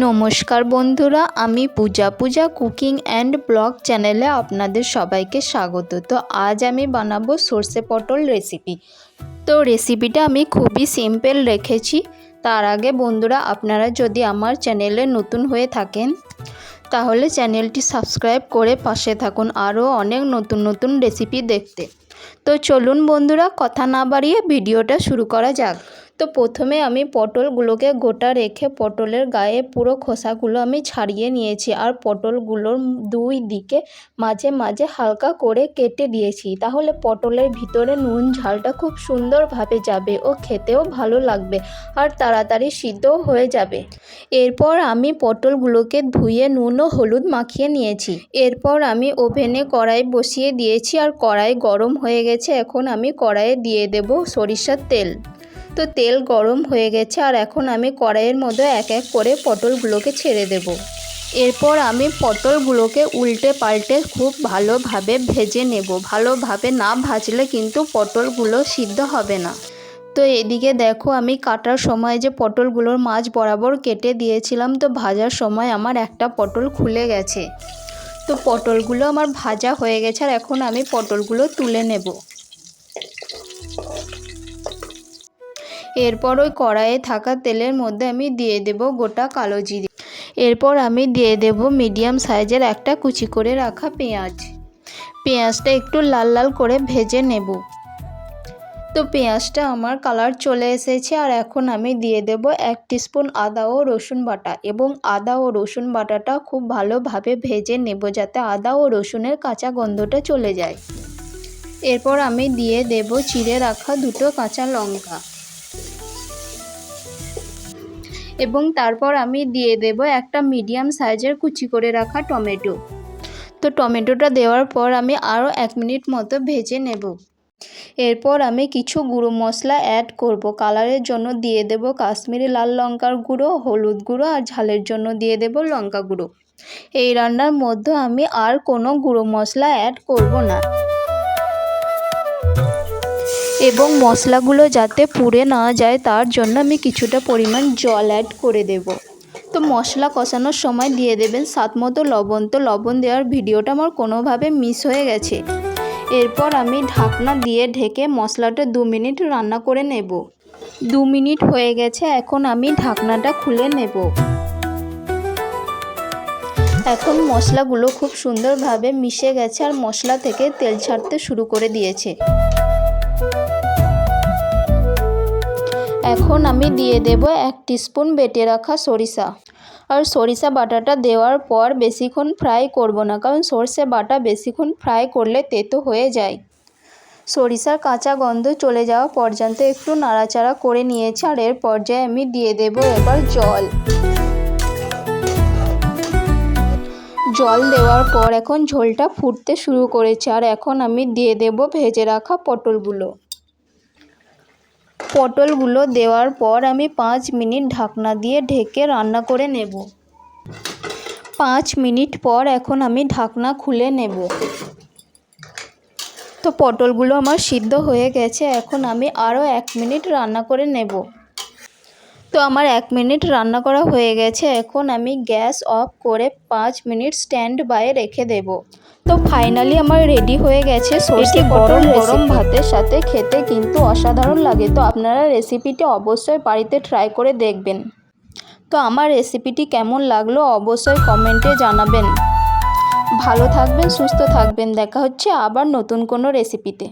নমস্কার বন্ধুরা, আমি পূজা কুকিং অ্যান্ড ব্লগ চ্যানেলে আপনাদের সবাইকে স্বাগত। তো আজ আমি বানাবো সর্ষে পটল রেসিপি। তো রেসিপিটা আমি খুবই সিম্পল রেখেছি। তার আগে বন্ধুরা, আপনারা যদি আমার চ্যানেলে নতুন হয়ে থাকেন তাহলে চ্যানেলটি সাবস্ক্রাইব করে পাশে থাকুন আরও অনেক নতুন রেসিপি দেখতে। তো চলুন বন্ধুরা, কথা না বাড়িয়ে ভিডিওটা শুরু করা যাক। তো প্রথমে আমি পটলগুলোকে গোটা রেখে পটলের গায়ে পুরো খোসাগুলো আমি ছাড়িয়ে নিয়েছি, আর পটলগুলোর দুই দিকে মাঝে মাঝে হালকা করে কেটে দিয়েছি। তাহলে পটলের ভিতরে নুন ঝালটা খুব সুন্দরভাবে যাবে ও খেতেও ভালো লাগবে আর তাড়াতাড়ি সিদ্ধও হয়ে যাবে। এরপর আমি পটলগুলোকে ধুয়ে নুন ও হলুদ মাখিয়ে নিয়েছি। এরপর আমি ওভেনে কড়াই বসিয়ে দিয়েছি, আর কড়াই গরম হয়ে গেছে। এখন আমি কড়াইয়ে দিয়ে দেব সরিষার তেল। তো তেল গরম হয়ে গেছে, আর এখন আমি কড়াইয়ের মধ্যে এক এক করে পটলগুলোকে ছেড়ে দেব। এরপর আমি পটলগুলোকে উল্টে পাল্টে খুব ভালোভাবে ভেজে নেব। ভালোভাবে না ভাজলে কিন্তু পটলগুলো সিদ্ধ হবে না। তো এদিকে দেখো, আমি কাটার সময় যে পটলগুলোর মাঝ বরাবর কেটে দিয়েছিলাম, তো ভাজার সময় আমার একটা পটল খুলে গেছে। তো পটলগুলো আমার ভাজা হয়ে গেছে, আর এখন আমি পটলগুলো তুলে নেব। এরপর ওই কড়াইয়ে থাকা তেলের মধ্যে আমি দিয়ে দেব গোটা কালো জিরে। এরপর আমি দিয়ে দেব মিডিয়াম সাইজের একটা কুচি করে রাখা পেঁয়াজ। পেঁয়াজটা একটু লাল লাল করে ভেজে নেব। তো পেঁয়াজটা আমার কালার চলে এসেছে, আর এখন আমি দিয়ে দেব 1 টিস্পুন আদা ও রসুন বাটা। এবং আদা ও রসুন বাটাটা খুব ভালোভাবে ভেজে নেব, যাতে আদা ও রসুনের কাঁচা গন্ধটা চলে যায়। এরপর আমি দিয়ে দেব চিড়ে রাখা 2টো কাঁচা লঙ্কা। এবং তারপর আমি দিয়ে দেব একটা মিডিয়াম সাইজের কুচি করে রাখা টমেটো। তো টমেটোটা দেওয়ার পর আমি আরও 1 মিনিট মতো ভেজে নেব। এরপর আমি কিছু গুঁড়ো মশলা অ্যাড করব। কালারের জন্য দিয়ে দেব কাশ্মীরি লাল লঙ্কার গুঁড়ো, হলুদ গুঁড়ো, আর ঝালের জন্য দিয়ে দেব লঙ্কা গুঁড়ো। এই রান্নার মধ্যে আমি আর কোনো গুঁড়ো মশলা অ্যাড করব না। এবং মশলাগুলো যাতে পুড়ে না যায় তার জন্য আমি কিছুটা পরিমাণ জল অ্যাড করে দেব। তো মশলা কষানোর সময় দিয়ে দেবেন স্বাদমতো লবণ। তো লবণ দেওয়ার ভিডিওটা আমার কোনোভাবে মিস হয়ে গেছে। এরপর আমি ঢাকনা দিয়ে ঢেকে মশলাটা 2 মিনিট রান্না করে নেব। 2 মিনিট হয়ে গেছে, এখন আমি ঢাকনাটা খুলে নেব। এখন মশলাগুলো খুব সুন্দরভাবে মিশে গেছে, আর মশলা থেকে তেল ছাড়তে শুরু করে দিয়েছে। এখন আমি দিয়ে দেব 1 টিস্পুন বেটে রাখা সরিষা। আর সরিষা বাটাটা দেওয়ার পর বেশিক্ষণ ফ্রাই করব না, কারণ সরষে বাটা বেশিক্ষণ ফ্রাই করলে তেতো হয়ে যায়। সরিষার কাঁচা গন্ধ চলে যাওয়া পর্যন্ত একটু নাড়াচাড়া করে নিয়েছি, আর এর পর্যায়ে আমি দিয়ে দেব এবার জল। জল দেওয়ার পর এখন ঝোলটা ফুটতে শুরু করেছে, আর এখন আমি দিয়ে দেব ভেজে রাখা পটলগুলো। পটলগুলো দেওয়ার পর আমি 5 মিনিট ঢাকনা দিয়ে ঢেকে রান্না করে নেব। 5 মিনিট পর এখন আমি ঢাকনা খুলে নেব। তো পটলগুলো আমার সিদ্ধ হয়ে গেছে, এখন আমি আরও 1 মিনিট রান্না করে নেব। তো আমার 1 মিনিট রান্না করা হয়ে গেছে। এখন আমি গ্যাস অফ করে 5 মিনিট স্ট্যান্ড বাই রেখে দেব। তো ফাইনালি আমার রেডি হয়ে গেছে সর্ষে গরম গরম ভাতের সাথে খেতে কিন্তু অসাধারণ লাগে। তো আপনারা রেসিপিটি অবশ্যই বাড়িতে ট্রাই করে দেখবেন। তো আমার রেসিপিটি কেমন লাগলো অবশ্যই কমেন্টে জানাবেন। ভালো থাকবেন, সুস্থ থাকবেন। দেখা হচ্ছে আবার নতুন কোনো রেসিপিতে।